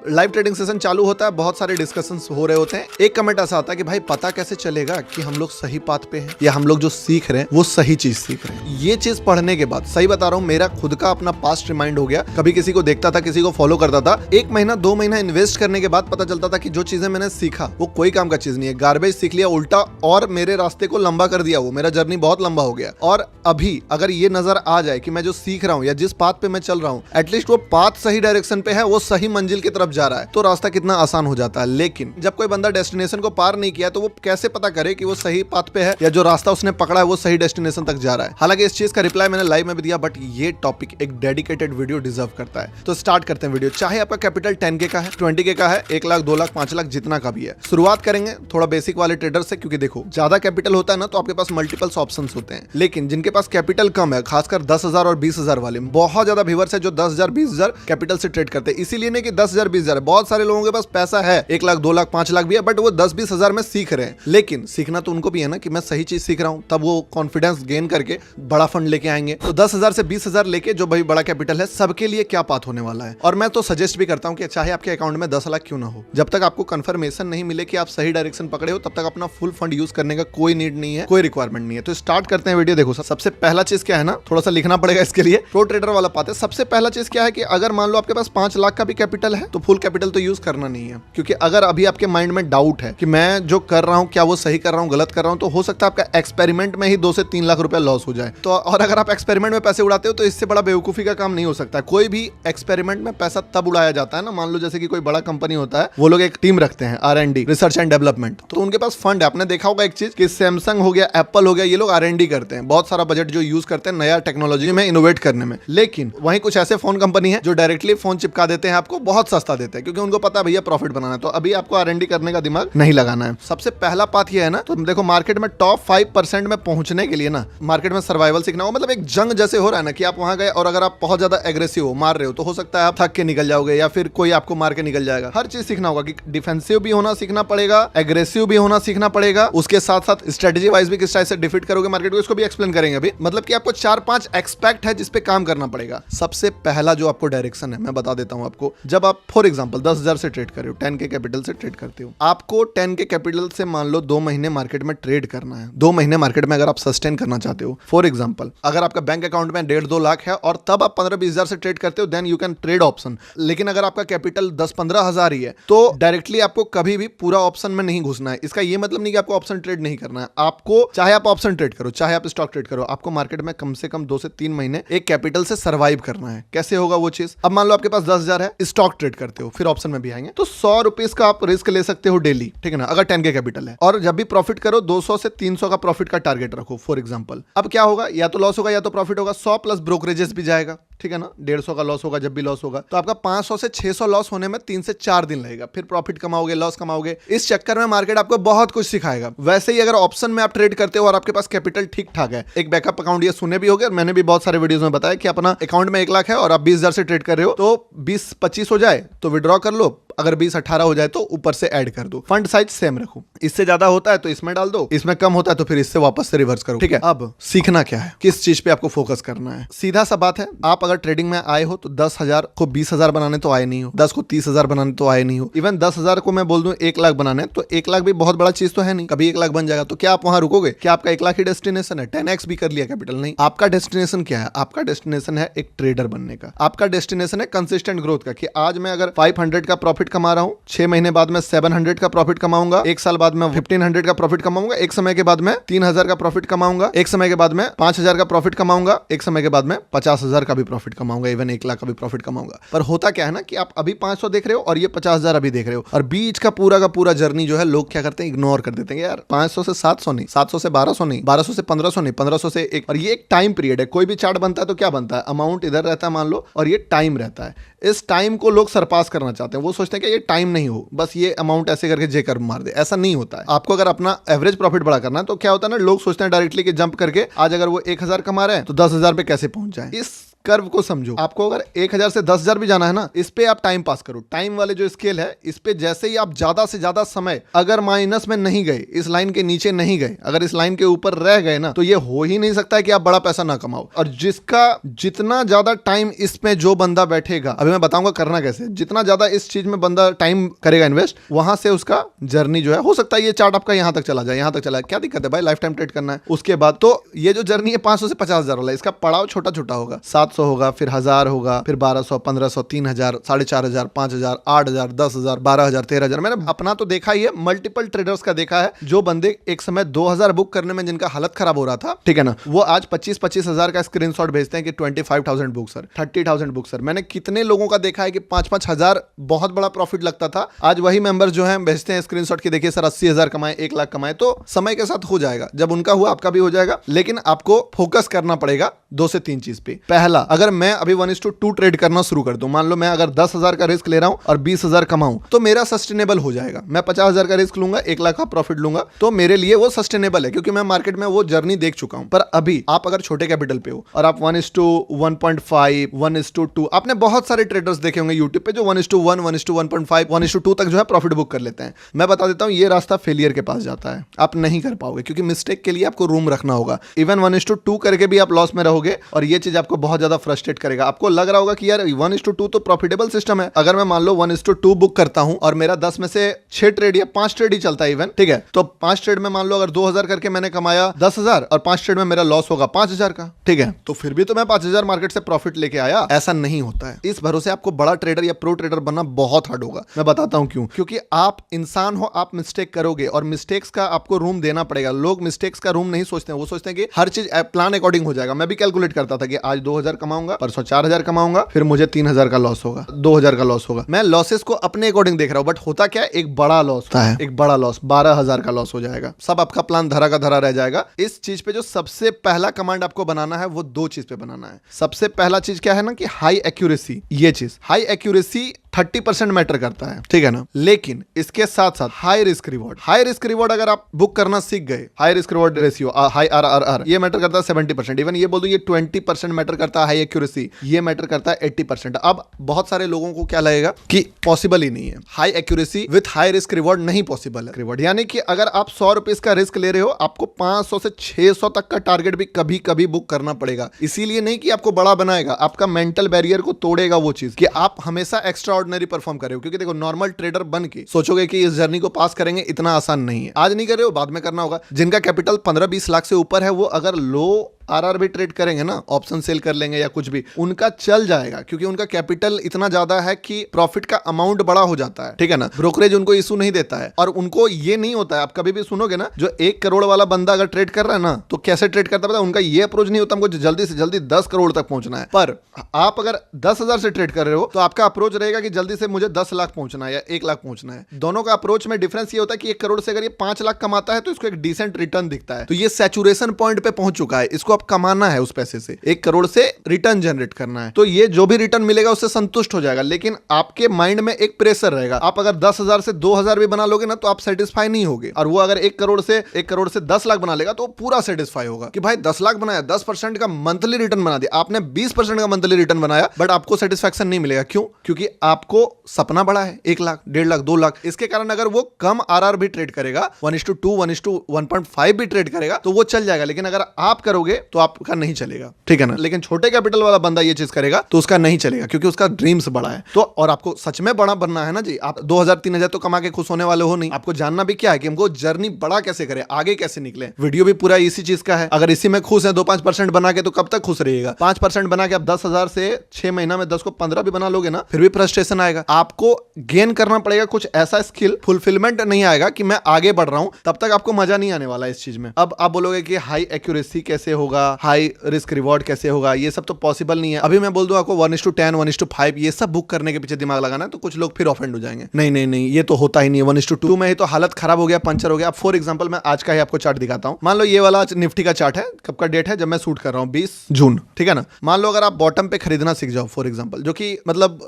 Live trading session चालू होता है, बहुत सारे डिस्कशंस हो रहे होते हैं। एक कमेंट ऐसा आता है कि भाई पता कैसे चलेगा कि हम लोग सही पाथ पे हैं या हम लोग जो सीख रहे हैं वो सही चीज सीख रहे हैं। ये चीज पढ़ने के बाद सही बता रहा हूँ, मेरा खुद का अपना पास्ट रिमाइंड हो गया। कभी किसी को देखता था, किसी को फॉलो करता था, 1 महीना 2 महीना इन्वेस्ट करने के बाद पता चलता था कि जो चीजें मैंने सीखा वो कोई काम का चीज नहीं है, गार्बेज सीख लिया उल्टा, और मेरे रास्ते को लंबा कर दिया। वो मेरा जर्नी बहुत लंबा हो गया। और अभी अगर ये नजर आ जाए कि मैं जो सीख रहा हूँ या जिस पाथ पे मैं चल रहा हूँ एटलीस्ट वो पाथ सही डायरेक्शन पे है, वो सही मंजिल की तरफ जा रहा है, तो रास्ता कितना आसान हो जाता है। लेकिन जब कोई बंदा डेस्टिनेशन को पार नहीं किया तो वो कैसे पता करे कि वो सही पाथ पे है या जो रास्ता उसने पकड़ा है वो सही डेस्टिनेशन तक जा रहा है। हालांकि इस चीज का रिप्लाई मैंने लाइव में भी दिया, बट ये टॉपिक एक डेडिकेटेड वीडियो डिजर्व करता है। तो स्टार्ट करते हैं वीडियो। चाहे आपका कैपिटल 10K का है, 20K का है, 1 लाख 2 लाख 5 लाख जितना का भी है। शुरुआत करेंगे थोड़ा बेसिक वाले ट्रेडर से, क्योंकि देखो ज्यादा कैपिटल होता है ना तो आपके पास मल्टीपल्स ऑप्शंस होते हैं। लेकिन जिनके पास कैपिटल कम है, खासकर 10,000 और 20,000 वाले, बहुत ज्यादा व्यूअर्स है जो 10,000 20,000 कैपिटल से ट्रेड करते हैं। इसीलिए नहीं कि 10,000 20,000 है, बहुत सारे लोगों के पास पैसा है, 1 लाख 2 लाख 5 लाख भी है, बट वो 10-20 हजार में सीख रहे हैं। लेकिन सीखना तो उनको भी है ना कि मैं सही चीज सीख रहा हूं, तब वो कॉन्फिडेंस गेन करके बड़ा फंड लेके आएंगे। तो 10,000 से 20,000 लेके जो भाई बड़ा कैपिटल है, सबके लिए क्या पाथ होने वाला है। और मैं तो सजेस्ट भी करता हूं कि चाहे आपके अकाउंट में 10 लाख क्यों ना हो, जब तक आपको कंफर्मेशन नहीं मिले कि आप सही डायरेक्शन पकड़े हो, तब तक अपना फुल फंड यूज करने का कोई नीड नहीं है, कोई रिक्वायरमेंट नहीं है। तो स्टार्ट करते हैं वीडियो। देखो सबसे पहला चीज क्या है ना, थोड़ा सा लिखना पड़ेगा इसके लिए, प्रो ट्रेडर वाला पाथ है। सबसे पहला चीज क्या है कि अगर मान लो आपके पास 5 लाख का भी कैपिटल है तो फुल कैपिटल तो यूज करना नहीं है। क्योंकि अगर अभी आपके माइंड में डाउट है कि मैं जो कर रहा हूं क्या वो सही कर रहा हूं गलत कर रहा हूं, तो हो सकता है आपका एक्सपेरिमेंट में ही 2 से 3 लाख रुपया लॉस हो जाए। तो और अगर आप एक्सपेरिमेंट में पैसे उड़ाते हो तो इससे बड़ा बेवकूफी का काम नहीं हो सकता। कोई भी एक्सपेरिमेंट में पैसा तब उड़ाया जाता है ना, मान लो जैसे कि कोई बड़ा कंपनी होता है, वो लोग एक टीम रखते हैं R&D, रिसर्च एंड डेवलपमेंट, तो उनके पास फंड है। आपने देखा होगा एक चीज कि सैमसंग हो गया, एप्पल हो गया, ये लोग R&D करते हैं, बहुत सारा बजट जो यूज करते हैं नया टेक्नोलॉजी में इनोवेट करने में। लेकिन वहीं कुछ ऐसे फोन कंपनी है जो डायरेक्टली फोन चिपका देते हैं आपको, बहुत सस्ता देते हैं, क्योंकि उनको पता है भैया प्रॉफिट बनाना है। तो अभी आपको R&D करने का दिमाग नहीं लगाना है। सबसे पहला पाथ ये है ना, तो देखो मार्केट में टॉप 5% में पहुंचने के लिए ना, मार्केट में सर्वाइवल सीखना हो, मतलब एक जंग जैसे हो रहा है ना कि आप वहां गए और अगर आप बहुत ज्यादा एग्रेसिव हो, मार रहे हो, तो हो सकता है आप थक के निकल जाओगे या फिर कोई आपको मार के निकल जाएगा। हर चीज सीखना होगा कि डिफेंसिव भी होना सीखना पड़ेगा, एग्रेसिव भी होना सीखना पड़ेगा, उसके साथ साथ स्ट्रेटेजी वाइज भी किस टाइप से डिफीट करोगे मार्केट को, इसको भी एक्सप्लेन करेंगे अभी। मतलब कि आपको 4-5 एक्सपेक्ट है जिसपे काम करना पड़ेगा। सबसे पहला जो आपको डायरेक्शन है मैं बता देता हूं आपको। जब आप फॉर एग्जांपल 10,000 से ट्रेड कर रहे हो, 10K कैपिटल से ट्रेड करते हो, आपको 10K कैपिटल से मान लो 2 महीने मार्केट में ट्रेड करना है। 2 महीने मार्केट में अगर आप सस्टेन करना चाहते हो, फॉर एग्जांपल अगर आपका बैंक अकाउंट में 1.5-2 लाख है और तब आप 15-20 हजार से ट्रेड करते हो, then you can trade option. लेकिन अगर आपका कैपिटल 10-15 हजार ही है तो डायरेक्टली आपको कभी भी पूरा ऑप्शन में नहीं घुसना है। इसका ये मतलब नहीं कि आपको ऑप्शन ट्रेड नहीं करना है। आपको चाहे आप ऑप्शन ट्रेड करो, चाहे आप स्टॉक ट्रेड करो, आपको मार्केट में कम से कम 2 से 3 महीने एक कैपिटल से सर्वाइव करना है। कैसे होगा वो चीज? अब मान लो आपके पास 10,000 है, स्टॉक ट्रेड करते हो, फिर ऑप्शन में भी आएंगे, तो 100 रुपीज का आप रिस्क ले सकते हो डेली, ठीक है ना, अगर 10K कैपिटल है। और जब भी प्रॉफिट करो 200 से 300 का प्रॉफिट का टारगेट रखो फॉर एग्जांपल। अब क्या होगा, या तो लॉस होगा या तो प्रॉफिट होगा। 100 प्लस ब्रोकरेजेस भी जाएगा, ठीक है ना, 150 का लॉस होगा। जब भी लॉस होगा तो आपका 500 से 600 लॉस होने में 3 से 4 दिन लगेगा, फिर प्रॉफिट कमाओगे, लॉस कमाओगे। इस चक्कर में मार्केट आपको बहुत कुछ सिखाएगा। वैसे ही अगर ऑप्शन में आप ट्रेड करते हो और आपके पास कैपिटल ठीक ठाक है, एक बैकअप अकाउंट, ये सुने भी होगे, मैंने भी बहुत सारे वीडियोस में बताया कि अपना अकाउंट में 1 लाख है और आप 20,000 से ट्रेड कर रहे हो, तो 20-25 हो जाए तो विड्रॉ कर लो, अगर 20-18 हो जाए तो ऊपर से ऐड कर दो। फंड साइज सेम रखो, इससे ज्यादा होता है तो इसमें डाल दो, इसमें कम होता है तो फिर इससे वापस से रिवर्स करो, ठीक है। अब सीखना क्या है, किस चीज पे आपको फोकस करना है, सीधा सा बात है। आप अगर ट्रेडिंग में आए हो तो 10,000 को 20,000 बनाने तो आए नहीं हो, 10 को 30,000 बनाने तो आए नहीं हो, इवन 10,000 को मैं बोल दूं 1 लाख बनाने, तो 1 लाख भी बहुत बड़ा चीज तो है नहीं। कभी 1 लाख बन जाएगा तो क्या आप वहां रुकोगे? क्या आपका 1 लाख ही डेस्टिनेशन है? 10x भी कर लिया कैपिटल? नहीं। आपका डेस्टिनेशन क्या है? आपका डेस्टिनेशन है एक ट्रेडर बनने का। आपका डेस्टिनेशन है कंसिस्टेंट ग्रोथ का, कि आज मैं अगर 500 का प्रॉफिट कमा रहा हूं, 6 महीने बाद मैं 700 का प्रॉफिट कमाऊंगा, 1 साल बाद मैं 1500 का प्रॉफिट कमाऊंगा, एक समय के बाद मैं 3,000 का प्रॉफिट कमाऊंगा, एक समय के बाद मैं 5,000 का प्रॉफिट कमाऊंगा, एक समय के बाद मैं 50,000 का भी प्रॉफिट कमाऊंगा, इवन 1 लाख का भी प्रॉफिट कमाऊंगा। पर होता क्या है ना कि आप अभी 500 देख रहे हो और ये 50,000 अभी देख रहे हो, और बीच का पूरा जर्नी जो है लोग क्या करते हैं, इग्नोर कर देते हैं। यार 500 से 700 नहीं, 700 से 1200 नहीं, 1200 से 1500 नहीं, 1500 से 1, और ये एक टाइम पीरियड है। कोई भी चार्ट बनता है तो क्या बनता है, अमाउंट इधर रहता है मान लो, और ये टाइम रहता है। इस टाइम को लोग सरपास करना चाहते हैं। वो सोचते हैं कि ये टाइम नहीं हो, बस ये अमाउंट ऐसे करके जे कर मार दे। ऐसा नहीं होता है। आपको अगर अपना एवरेज प्रॉफिट बड़ा करना है तो क्या होता है ना, लोग सोचते हैं डायरेक्टली कि जंप करके आज अगर वो 1,000 कमा रहे हैं तो 10,000 पे कैसे पहुंच जाए। इस कर्व को समझो। आपको अगर 1000 से 10,000 भी जाना है ना, इस पे आप टाइम पास करो। टाइम वाले जो स्केल है, इस पे जैसे ही आप ज्यादा से ज्यादा समय अगर माइनस में नहीं गए, इस लाइन के नीचे नहीं गए, अगर इस लाइन के ऊपर रह गए ना, तो ये हो ही नहीं सकता है कि आप बड़ा पैसा ना कमाओ। और जिसका जितना ज्यादा टाइम इसमें जो बंदा बैठेगा, अभी मैं बताऊंगा करना कैसे, जितना ज्यादा इस चीज में बंदा टाइम करेगा इन्वेस्ट, वहां से उसका जर्नी जो है, हो सकता है ये चार्ट आपका यहां तक चला जाए, यहां तक चला जाए, क्या दिक्कत है भाई, लाइफ टाइम ट्रेड करना है। उसके बाद तो ये जो जर्नी है 500 से 50,000 वाला, इसका पड़ाव छोटा छोटा होगा, 700 होगा, फिर 1000 होगा, फिर 1200, 1500, 3000, 4500, 5000, 8000, 10,000, 12,000, 13,000। मैंने अपना तो देखा ही है, मल्टीपल ट्रेडर्स का देखा है, जो बंदे एक समय 2000 बुक करने में जिनका हालत खराब हो रहा था, ठीक है ना, वो आज 25,000 का स्क्रीनशॉट भेजते हैं कि 25,000 बुक सर, 30,000 बुक सर। मैंने कितने लोगों का देखा है कि 5,000 बहुत बड़ा प्रॉफिट लगता था, आज वही मेंबर जो है भेजते हैं स्क्रीनशॉट की, देखिए सर 80,000 कमाए, 1 लाख कमाए। तो समय के साथ हो जाएगा, जब उनका हुआ आपका भी हो जाएगा, लेकिन आपको फोकस करना पड़ेगा 2 से 3 चीज पे। पहला, अगर मैं अभी 1:2 ट्रेड करना शुरू कर दूं, मान लो मैं अगर 10,000 का रिस्क ले रहा हूं और 20,000 कमाऊं, तो मेरा सस्टेनेबल हो जाएगा। मैं 50,000 का रिस्क लूंगा, 1 लाख का प्रॉफिट लूंगा, तो मेरे लिए वो सस्टेनेबल है, क्योंकि मैं मार्केट में वो जर्नी देख चुका हूं। पर अभी आप अगर छोटे कैपिटल पे हो और आप 1:1.5, 1:2, आपने बहुत सारे ट्रेडर्स देखे होंगे यूट्यूब पे जो 1:1, 1:1.5, 1:2 तक जो है प्रॉफिट बुक कर लेते हैं। मैं बता देता हूं, ये रास्ता फेलियर के पास जाता है, आप नहीं कर पाओगे, क्योंकि मिस्टेक के लिए आपको रूम रखना होगा। इवन 1:2 करके भी आप लॉस में रहोगे, और ये चीज आपको बहुत ज्यादा फ्रस्ट्रेट करेगा। आपको लग रहा होगा कि यार 1:2 तो प्रॉफिटेबल सिस्टम है। अगर मैं मान लो 1:2 बुक करता हूं और मेरा 10 में से 6 ट्रेड या 5 ट्रेड ही चलता है इवन, ठीक है, तो 5 ट्रेड में मान लो अगर 2,000 करके मैंने कमाया 10,000 और 5 ट्रेड में मेरा लॉस होगा 5,000 का, ठीक है, तो फिर भी तो मैं 5,000 मार्केट से प्रॉफिट लेके आया। ऐसा नहीं होता है। इस भरोसे आपको बड़ा ट्रेडर या प्रो ट्रेडर बनना बहुत हार्ड होगा। मैं बताता हूं क्यों। क्योंकि आप इंसान हो, आप मिस्टेक करोगे, और मिस्टेक्स का आपको रूम देना पड़ेगा। लोग मिस्टेक्स का रूम नहीं सोचते हैं, वो सोचते हैं कि हर चीज प्लान अकॉर्डिंग हो जाएगा। मैं भी कैलकुलेट करता था कि आज 2,000 कमाऊंगा, परसों 4,000 कमाऊंगा, फिर मुझे 3,000 का लॉस होगा, 2,000 का लॉस होगा। मैं लॉसेस को अपने अकॉर्डिंग देख रहा हूं, बट होता क्या है, एक बड़ा लॉस होता है, एक बड़ा लॉस 12,000 का लॉस हो जाएगा। सब आपका प्लान धरा का धरा रह जाएगा। इस चीज पे जो सबसे पहला कमांड आपको बनाना है, वो 2 चीज पे बनाना है। सबसे पहला चीज क्या है ना, कि हाई एक्यूरेसी। ये चीज हाई एक्यूरेसी 30% मैटर करता है, ठीक है ना, लेकिन इसके साथ साथ high risk reward. High risk reward अगर आप बुक करना सीख गए, high risk reward ratio, high RRR, ये मैटर करता है 70%। इवन ये बोल दो, ये 20% मैटर करता है। हाई एक्यूरेसी ये मैटर करता है 80%। अब बहुत सारे लोगों को क्या लगेगा कि पॉसिबल ही नहीं है, high accuracy with high risk reward नहीं पॉसिबल है। रिवॉर्ड यानी कि अगर आप 100 रुपीज का रिस्क ले रहे हो, आपको 500 से 600 तक का टारगेट भी कभी कभी बुक करना पड़ेगा। इसीलिए नहीं कि आपको बड़ा बनाएगा, आपका मेंटल बैरियर को तोड़ेगा वो चीज कि आप हमेशा एक्स्ट्रा ऑर्डिनरी परफॉर्म कर रहे हो। क्योंकि देखो, नॉर्मल ट्रेडर बन के सोचोगे कि इस जर्नी को पास करेंगे, इतना आसान नहीं है। आज नहीं कर रहे हो, बाद में करना होगा। जिनका कैपिटल 15-20 लाख से ऊपर है, वो अगर लो आरआर भी ट्रेड करेंगे ना, ऑप्शन सेल कर लेंगे या कुछ भी, उनका चल जाएगा, क्योंकि उनका कैपिटल इतना ज्यादा है कि प्रॉफिट का अमाउंट बड़ा हो जाता है, ठीक है ना। ब्रोकरेज उनको इशू नहीं देता है, और उनको ये नहीं होता है। आप कभी भी सुनोगे ना, जो 1 करोड़ वाला बंदा अगर ट्रेड कर रहा है ना, तो कैसे ट्रेड करता है पता है? उनका ये अप्रोच नहीं होता हमको जल्दी से जल्दी 10 करोड़ तक पहुंचना है। पर आप अगर 10,000 से ट्रेड कर रहे हो, तो आपका अप्रोच रहेगा कि जल्दी से मुझे 10 लाख पहुंचना है या 1 लाख पहुंचना है। दोनों का अप्रोच में डिफरेंस ये होता है कि 1 करोड़ से अगर ये 5 लाख कमाता है, तो इसको एक डिसेंट रिटर्न दिखता है। तो ये सैचुरेशन पॉइंट पे पहुंच चुका है, इसको अब कमाना है उस पैसे से। 1 करोड़ से रिटर्न जनरेट करना है, तो ये जो भी रिटर्न मिलेगा उससे संतुष्ट हो जाएगा। लेकिन आपके माइंड में एक प्रेशर रहेगा। आप अगर 10,000 से 2,000 भी बना लोगे ना, तो आप सेटिस्फाई नहीं होगे। और वो अगर 1 करोड़ से 10 लाख बना लेगा, तो पूरा सेटिस्फाई होगा कि भाई 10 लाख बनाया, 10% का मंथली रिटर्न बना दिया। आपने 20% का मंथली रिटर्न बनाया, बट आपको सेटिस्फैक्शन नहीं मिलेगा। क्यों? क्योंकि आपको सपना बड़ा है, 1 लाख, 1.5 लाख, 2 लाख। इसके कारण अगर वो कम आरआर भी ट्रेड करेगा, 1:2, 1:1.5 भी ट्रेड करेगा, तो वो चल जाएगा। लेकिन अगर आप करोगे तो आपका नहीं चलेगा, ठीक है ना। लेकिन छोटे कैपिटल वाला बंदा ये चीज करेगा तो उसका नहीं चलेगा, क्योंकि उसका ड्रीम्स बड़ा है। तो और आपको सच में बड़ा बनना है ना जी। आप 2,000-3,000 तो कमा के खुश होने वाले हो नहीं। आपको जानना भी क्या है कि हमको जर्नी बड़ा कैसे करें, आगे कैसे निकले। वीडियो भी पूरा इसी चीज का है। अगर इसी में खुश है 2-5% बना के, तो कब तक खुश रहिएगा? 5% बना के आप 10,000 से 6 महीना में 10 को 15 भी बना लोगे ना, फिर भी फ्रस्ट्रेशन आएगा। आपको गेन करना पड़ेगा कुछ ऐसा स्किल, फुलफिलमेंट नहीं आएगा कि मैं आगे बढ़ रहा हूं, तब तक आपको मजा नहीं आने वाला इस चीज में। अब आप बोलोगे कि हाई एक्यूरेसी कैसे होगा, हाई रिस्क रिवॉर्ड कैसे होगा, ये सब तो पॉसिबल नहीं है। अभी मैं बोल दूं आपको 1:10, 1:5 ये सब बुक करने के पीछे दिमाग लगाना है, तो कुछ लोग फिर ऑफेंड हो जाएंगे। नहीं नहीं नहीं, ये तो होता ही नहीं है। 1:2 में ही तो हालत खराब हो गया, पंचर हो गया। फॉर एग्जांपल मैं आज का ही आपको चार्ट दिखाता हूं। मान लो ये वाला निफ्टी का चार्ट है, कब का डेट है, जब मैं शूट कर रहा हूं 20 जून, ठीक है ना। मान लो अगर आप बॉटम पे खरीदना सीख जाओ फॉर एग्जांपल, जो कि मतलब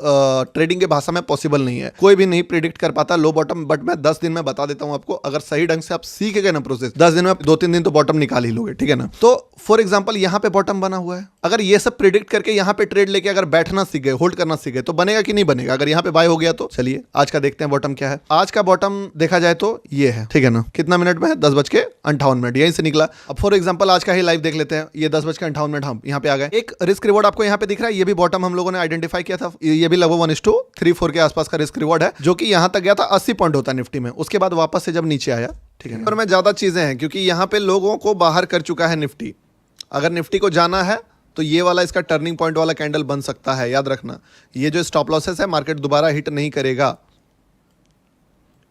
ट्रेडिंग के भाषा में पॉसिबल नहीं है, कोई भी नहीं प्रिडिक्ट कर पाता लो बॉटम, बट मैं 10 दिन में बता देता हूं आपको। अगर सही ढंग से आप सीख गए ना प्रोसेस, 10 दिन में 2-3 दिन तो बॉटम निकाल ही लोगे, ठीक है ना। तो फॉर एग्जांपल यहाँ पे बॉटम बना हुआ है, अगर ये सब प्रिडिक्ट करके यहाँ पे ट्रेड लेके अगर बैठना सीख गए, होल्ड करना सीख गए, तो बनेगा कि नहीं बनेगा? अगर यहाँ पे बाय हो गया तो चलिए आज का देखते हैं बॉटम क्या है। आज का बॉटम देखा जाए तो ये है, ठीक है ना? कितना मिनट में है? 10:58, यहीं से निकला। अब फॉर एग्जांपल आज का ही लाइव देख लेते हैं। ये 10:58 हम यहाँ पे आ गए। एक रिस्क रिवॉर्ड आपको यहाँ पे दिख रहा है, ये भी बॉटम हम लोगों ने आइडेंटिफाई किया था। ये भी लगभग 1:34 के आसपास का रिस्क रिवॉर्ड है, जो कि यहाँ तक गया था 80 पॉइंट होता निफ्टी में, उसके बाद वापस से जब नीचे आया, ठीक है। और में ज्यादा चीजें हैं क्योंकि यहाँ पे लोगों को बाहर कर चुका है निफ्टी। अगर निफ्टी को जाना है तो ये वाला इसका टर्निंग पॉइंट वाला कैंडल बन सकता है, याद रखना। ये जो स्टॉप लॉसेस है मार्केट दोबारा हिट नहीं करेगा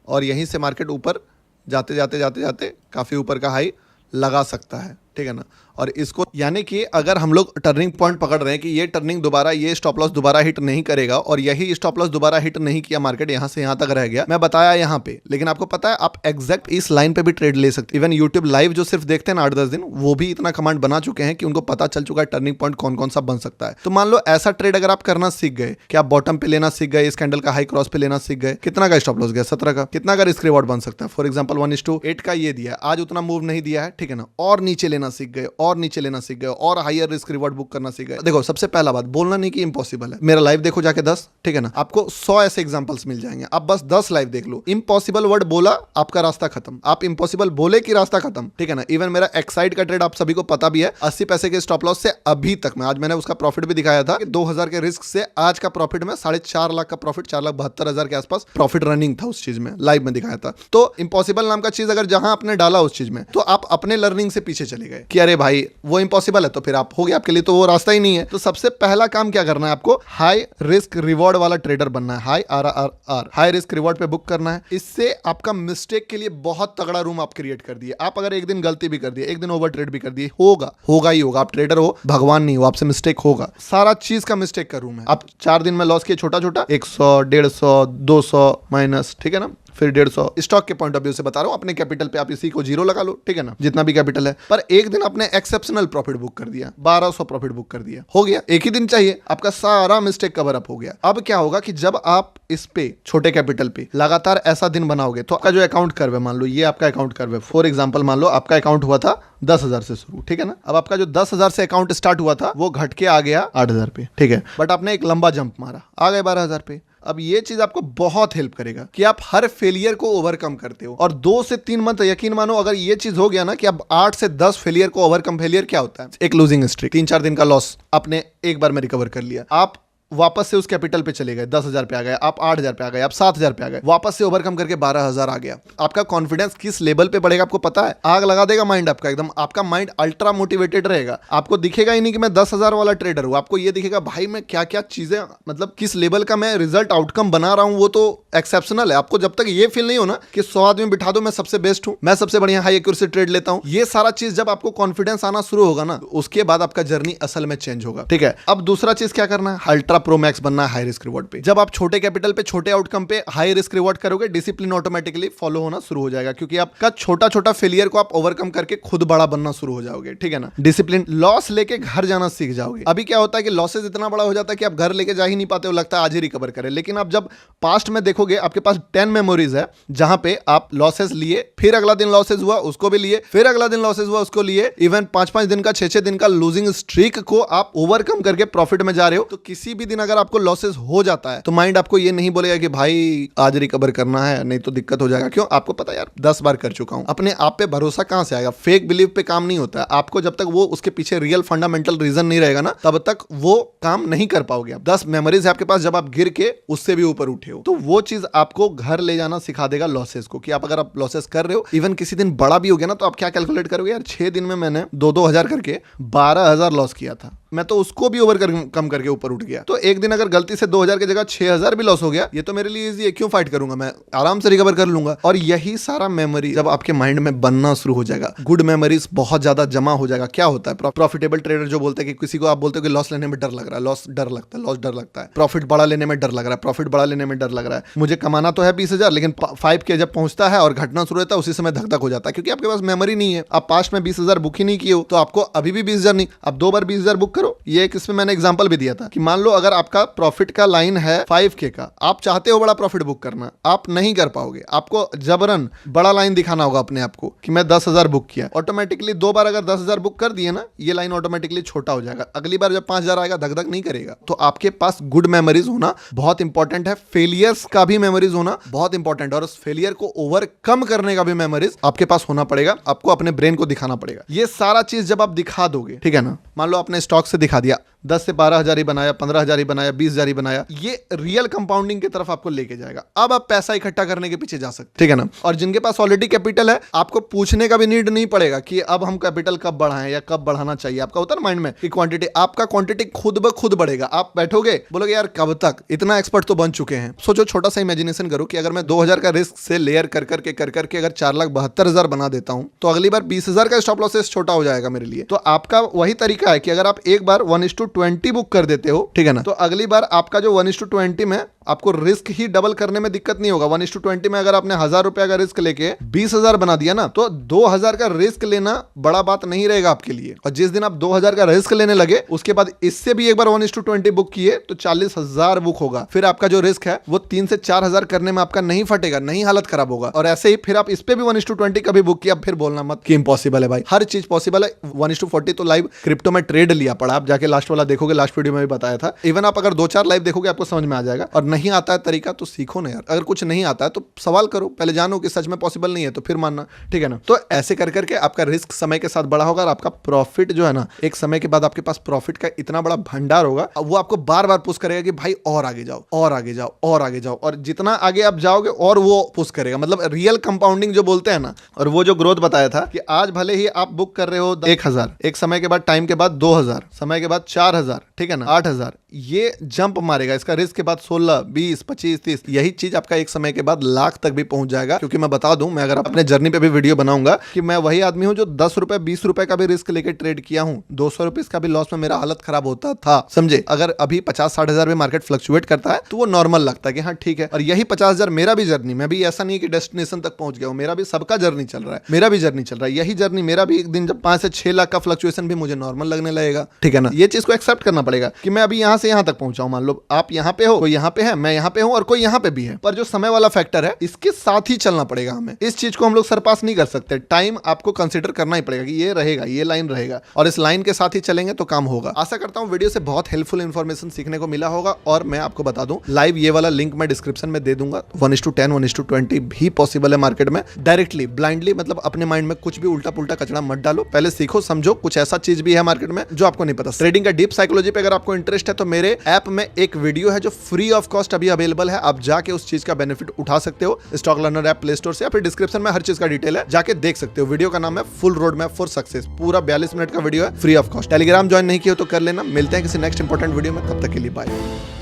और यहीं से मार्केट ऊपर जाते जाते जाते जाते काफी ऊपर का हाई लगा सकता है, ठीक है ना? और इसको यानी कि अगर हम लोग टर्निंग पॉइंट पकड़ रहे हैं कि ये टर्निंग दोबारा, ये स्टॉप लॉस दोबारा हिट नहीं करेगा और यही स्टॉप लॉस दोबारा हिट नहीं किया, मार्केट यहां से यहां तक रह गया, मैं बताया यहां पे। लेकिन आपको पता है आप एग्जैक्ट इस लाइन पे भी ट्रेड ले सकते। इवन यूट्यूब लाइव जो सिर्फ देखते हैं ना 8-10 दिन, वो भी इतना कमांड बना चुके हैं कि उनको पता चल चुका है टर्निंग पॉइंट कौन कौन सा बन सकता है। तो मान लो ऐसा ट्रेड अगर आप करना सीख गए कि आप बॉटम पे लेना सीख गए, इस कैंडल का हाई क्रॉस पे लेना सीख गए, कितना का स्टॉप लॉस गया? 17 का। कितना का रिस्क रिवॉर्ड बन सकता है? फॉर एग्जाम्पल 1:8 का ये दिया, आज उतना मूव नहीं दिया है, ठीक है ना? और नीचे लेना सीख गए, और नीचे लेना सीख गए, और हायर रिस्क रिवॉर्ड बुक करना सीख गए। देखो सबसे पहला बात, बोलना नहीं कि इंपॉसिबल है। मेरा लाइव देखो जाके 10, ठीक है ना? आपको 100 ऐसे एग्जांपल्स मिल जाएंगे, आप बस 10 लाइव देख लो। इंपॉसिबल वर्ड बोला, आपका रास्ता खत्म। आप इंपॉसिबल बोले कि रास्ता खत्म, ठीक है ना? इवन मेरा एक्साइड का ट्रेड आप सभी को पता भी है, 80 पैसे के स्टॉप लॉस से अभी तक मैं, आज मैंने उसका प्रॉफिट भी दिखाया था कि 2000 के रिस्क से आज का प्रॉफिट में 4.5 लाख का प्रॉफिट, 4,72,000 के आसपास प्रॉफिट रनिंग था उस चीज में, लाइव में दिखाया था। तो इंपॉसिबल नाम का चीज अगर जहां आपने डाला उस चीज में, तो आप अपने लर्निंग से पीछे चले गए कि अरे भाई वो इंपॉसिबल है, तो फिर आप हो गया, आपके लिए तो वो रास्ता ही नहीं है। तो सबसे पहला काम क्या करना है आपको? हाई रिस्क रिवॉर्ड वाला ट्रेडर बनना है। High RRR, high risk reward पे बुक करना है। इससे आपका मिस्टेक के लिए बहुत तगड़ा रूम आप क्रिएट कर दिए। आप अगर एक दिन गलती भी कर दिए, एक दिन ओवर ट्रेड भी कर दिए, होगा ही होगा। आप ट्रेडर हो, भगवान नहीं हो, आपसे मिस्टेक होगा। सारा चीज का मिस्टेक का रूम है। आप 4 दिन में लॉस किए छोटा छोटा, 100, 150, 200 माइनस, ठीक है ना? फिर 150। स्टॉक के पॉइंट ऑफ व्यू से बता रहा हूं, अपने कैपिटल पे आप इसी को 0 लगा लो, ठीक है ना? जितना भी कैपिटल है। पर एक दिन आपने एक्सेप्शनल प्रॉफिट बुक कर दिया, 1200 प्रॉफिट बुक कर दिया, हो गया। एक ही दिन चाहिए, आपका सारा मिस्टेक कवर अप हो गया। अब क्या होगा कि जब आप इस पे छोटे कैपिटल पे लगातार ऐसा दिन बनाओगे, तो आपका जो अकाउंट कर्व है, मान लो ये आपका अकाउंट कर्व है। फॉर एग्जाम्पल मान लो आपका अकाउंट हुआ था 10,000 से शुरू, ठीक है ना? अब आपका जो 10,000 से अकाउंट स्टार्ट हुआ था वो घट के आ गया 8,000 पे, ठीक है? बट आपने एक लंबा जंप मारा, आ गए 12,000 पे। अब ये चीज आपको बहुत हेल्प करेगा कि आप हर फेलियर को ओवरकम करते हो। और 2 से 3 मंथ यकीन मानो, अगर ये चीज हो गया ना कि अब 8 से 10 फेलियर को ओवरकम, फेलियर क्या होता है? एक लूजिंग स्ट्रीक, 3-4 दिन का लॉस आपने एक बार में रिकवर कर लिया, आप वापस से उस कैपिटल पे चले गए, 10,000 पे आ गए, आप 8,000 पे आ गए, आप 7,000 पे आ गए, वापस से ओवरकम करके 12,000 आ गया। आपका कॉन्फिडेंस किस लेवल पे बढ़ेगा आपको पता है? आग लगा देगा माइंड आपका एकदम। आपका माइंड अल्ट्रा मोटिवेटेड रहेगा। आपको दिखेगा ही नहीं कि मैं 10,000 वाला ट्रेडर हूं, आपको ये दिखेगा भाई मैं क्या क्या चीजें, मतलब किस लेवल का मैं रिजल्ट आउटकम बना रहा हूं, वो तो एक्सेप्शनल है। आपको जब तक ये फील नहीं हो ना कि 100 आदमी बिठा दो, मैं सबसे बेस्ट हूं, मैं सबसे बढ़िया हाई एक्यूरेसी ट्रेड लेता हूं, ये सारा चीज जब आपको कॉन्फिडेंस आना शुरू होगा ना, उसके बाद आपका जर्नी असल में चेंज होगा, ठीक है? अब दूसरा चीज क्या करना है? अल्ट्रा प्रो मैक्स बनना है हाई रिस्क रिवॉर्ड पे। जब आप छोटे कैपिटल पे छोटे आउटकम पे हाई रिस्क रिवॉर्ड करोगे, डिसिप्लिन ऑटोमेटिकली फॉलो होना शुरू हो जाएगा, क्योंकि आपका छोटा छोटा फेलियर को आप ओवरकम करके खुद बड़ा बनना शुरू हो जाओगे, ठीक है ना? डिसिप्लिन, लॉस लेके घर जाना सीख जाओगे। अभी क्या होता है कि लॉसेस इतना बड़ा हो जाता है कि आप घर लेके जा ही नहीं पाते हो, लगता है आज ही रिकवर करें। लेकिन आप जब पास्ट में देखोगे, आपके पास 10 मेमोरीज है जहां पे आप लॉसेस लिए, फिर अगला दिन लॉसेस हुआ उसको भी लिए, फिर अगला दिन लॉसेस हुआ उसको लिए, इवन 5-5 दिन का 6-6 दिन का लूजिंग स्ट्रीक को आप ओवरकम करके प्रॉफिट में जा रहे हो। तो किसी भी दिन अगर आपको लॉसेस हो जाता है तो माइंड आपको ये नहीं बोलेगा कि भाई आज रिकवर करना है, नहीं तो दिक्कत हो जाएगा। क्यों? आपको पता है यार 10 बार कर चुका हूं। अपने आप पे भरोसा कहां से आएगा? फेक बिलीव पे काम नहीं होता है। आपको जब तक वो उसके पीछे रियल फंडामेंटल रीजन नहीं रहेगा ना, तब तक वो काम नहीं कर पाओगे। 10 मेमोरीज है आपके पास, जब आप गिर के उससे भी ऊपर उठे हो, तो वो चीज आपको घर ले जाना सिखा देगा लॉसेस को, कि आप अगर आप लॉसेस कर रहे हो, इवन किसी दिन बड़ा भी हो गया ना, तो आप क्या कैलकुलेट करोगे? यार 6 दिन में मैंने 2-2 हजार करके 12,000 लॉस किया था, मैं तो उसको भी ओवर कम करके ऊपर उठ गया। तो एक दिन अगर गलती से 2,000 की जगह 6,000 भी लॉस हो गया, ये तो मेरे लिए इजी है, क्यों फाइट करूंगा, मैं आराम से रिकवर कर लूंगा। और यही सारा मेमोरी जब आपके माइंड में बनना शुरू हो जाएगा, गुड मेमोरीज बहुत ज्यादा जमा हो जाएगा। क्या होता है प्रॉफिटेबल ट्रेडर जो बोलते हैं कि किसी को आप बोलते हो कि लॉस लेने में डर लग रहा है, लॉस डर लगता है, लॉस डर लगता है, प्रॉफिट बड़ा लेने में डर लग रहा है, प्रॉफिट बड़ा लेने में डर लग रहा है, मुझे कमाना तो है 20,000, लेकिन 5 के जब पहुंचता है और घटना शुरू होता है, उसी समय धक धक हो जाता है, क्योंकि आपके पास मेमोरी नहीं है। आप पास्ट में 20,000 बुक ही नहीं किए हो, तो आपको अभी भी 20,000 नहीं, आप 2 बार 20,000 बुक करो, ये एक इसमें मैंने एग्जांपल भी दिया था कि मान लो अगर आपका प्रॉफिट का लाइन है 5K का, आप चाहते हो बड़ा प्रॉफिट बुक करना, आप नहीं कर पाओगे, आपको जबरन बड़ा लाइन दिखाना होगा अपने आप को कि मैं 10,000 बुक किया। ऑटोमेटिकली 2 बार अगर 10,000 बुक कर दिए ना, ये लाइन ऑटोमेटिकली छोटा हो जाएगा। अगली बार जब 5,000 आएगा धक धक नहीं करेगा। तो आपके पास गुड मेमोरीज होना बहुत इंपॉर्टेंट है, फेलियर्स का भी मेमोरीज होना बहुत इंपॉर्टेंट है, और उस फेलियर को ओवरकम करने का भी मेमोरीज आपके पास होना पड़ेगा। आपको अपने ब्रेन को दिखाना पड़ेगा। ये सारा चीज जब आप दिखा दोगे, ठीक है ना, मान लो आपने स्टॉक से दिखा दिया 10 से 12,000 ही बनाया, 15,000 ही बनाया, 20,000 ही बनाया, ये रियल कंपाउंडिंग की तरफ आपको लेके जाएगा। अब आप पैसा इकट्ठा करने के पीछे जा सकते, ठीक है ना। और जिनके पास ऑलरेडी कैपिटल है, आपको पूछने का भी नीड नहीं पड़ेगा कि अब हम कैपिटल कब बढ़ाएं या कब बढ़ाना चाहिए। आपका होता है ना माइंड में कि क्वांटिटी, आपका क्वांटिटी खुद ब खुद बढ़ेगा। आप बैठोगे बोलोगे यार कब तक, इतना एक्सपर्ट तो बन चुके हैं। सोचो, छोटा सा इमेजिनेशन करो कि अगर मैं 2,000 का रिस्क से लेयर कर करके अगर 4,72,000 बना देता हूं, तो अगली बार 20,000 का स्टॉप लॉसेस छोटा हो जाएगा मेरे लिए। तो आपका वही तरीका है कि अगर आप एक बार 1:20 बुक कर देते हो, ठीक है ना, तो अगली बार आपका जो 1:20 में आपको रिस्क ही डबल करने में दिक्कत नहीं होगा। 1:20 में अगर आपने 1,000 रुपया का रिस्क लेके 20,000 बना दिया ना, तो 2,000 का रिस्क लेना बड़ा बात नहीं रहेगा आपके लिए। और जिस दिन आप 2,000 का रिस्क लेने लगे, उसके बाद इससे भी एक बार 1:20 बुक किए तो 40,000 बुक होगा। फिर आपका जो रिस्क है वो 3 से 4,000 करने में आपका नहीं फटेगा, नहीं हालत खराब होगा। और ऐसे ही फिर आप इस पे भी 1:20 का भी बुक किया, फिर बोलना मत कि इम्पॉसिबल है भाई, हर चीज पॉसिबल है। 1:40 तो लाइव क्रिप्टो में ट्रेड लिया पड़ा, आप जाके लास्ट वाला देखोगे, लास्ट वीडियो में भी बताया था। इवन आप अगर 2-4 लाइव देखोगे आपको समझ में आ जाएगा। और नहीं आता है तरीका तो सीखो ना यार। अगर कुछ नहीं आता है तो सवाल करो, पहले जानो कि सच में पॉसिबल नहीं है तो फिर मानना, ठीक है ना। तो ऐसे कर करके आपका रिस्क समय के साथ बड़ा होगा और आपका प्रॉफिट जो है ना, एक समय के बाद आपके पास प्रॉफिट का इतना बड़ा भंडार होगा, वो आपको बार बार पुश करेगा कि भाई और आगे जाओ, और आगे जाओ, और आगे जाओ। और जितना आगे आप जाओगे और वो पुश करेगा, मतलब रियल कंपाउंडिंग जो बोलते हैं ना। और वो जो ग्रोथ बताया था कि आज भले ही आप बुक कर रहे हो 1,000, एक समय के बाद, टाइम के बाद 2,000, समय के बाद 4,000, ठीक है ना, 8,000, ये जंप मारेगा। इसका रिस्क के बाद 16, 20, 25, 30, यही चीज आपका एक समय के बाद लाख तक भी पहुंच जाएगा। क्योंकि मैं बता दूं, मैं अगर अपने जर्नी पे भी वीडियो बनाऊंगा कि मैं वही आदमी हूं जो 10 रुपए 20 रुपए का भी रिस्क लेके ट्रेड किया हूं, 200 रुपए का भी लॉस में मेरा हालत खराब होता था, समझे। अगर अभी 50-60,000 में मार्केट फ्लक्चुएट करता है तो वो नॉर्मल लगता है कि हाँ ठीक है। और यही 50,000 मेरा भी जर्नी, मैं भी ऐसा नहीं है कि डेस्टिनेशन तक पहुंच गया हूं, मेरा भी सबका जर्नी चल रहा है, मेरा भी जर्नी चल रहा है। यही जर्नी मेरा भी, एक दिन जब 5 से 6 लाख का फ्लक्चुएशन भी मुझे नॉर्मल लगने लगेगा, ठीक है ना। ये चीज को एक्सेप्ट करना पड़ेगा कि मैं अभी यहां से यहां तक पहुंचा हूं। मान लो आप यहां पे हो, कोई यहां पे है, मैं यहां पे हूं और कोई यहां पे भी है, पर जो समय वाला फैक्टर है इसके साथ ही चलना पड़ेगा हमें। इस चीज को हम लोग सरपास नहीं कर सकते। टाइम आपको कंसीडर करना ही पड़ेगा कि ये रहेगा, ये लाइन रहेगा, और इस लाइन के साथ ही चलेंगे तो काम होगा। आशा करता हूं वीडियो से बहुत हेल्पफुल इंफॉर्मेशन सीखने को मिला होगा। और मैं आपको बता दूं, लाइव ये वाला लिंक मैं डिस्क्रिप्शन में दे दूंगा। 1:10, 1:20 भी पॉसिबल है मार्केट में। डायरेक्टली ब्लाइंडली, मतलब अपने माइंड में कुछ भी उल्टा पुल्टा कचड़ा मत डालो, पहले सीखो समझो। कुछ ऐसा चीज भी है मार्केट में जो आपको नहीं पता। ट्रेडिंग का डीप साइकोलॉजी पे अगर आपको इंटरेस्ट है तो मेरे ऐप में एक वीडियो है जो फ्री ऑफ कॉस्ट अभी अवेलेबल है। आप जाके उस चीज का बेनिफिट उठा सकते हो, stock learner app play store से, या फिर डिस्क्रिप्शन में हर चीज का डिटेल है, जाके देख सकते हो। वीडियो का नाम है full road map for success. पूरा 42 मिनट का वीडियो है, free of cost. Telegram join नहीं किया तो कर लेना। मिलते हैं किसी नेक्स्ट इंपॉर्टेंट वीडियो में, तब तक के लिए बाय।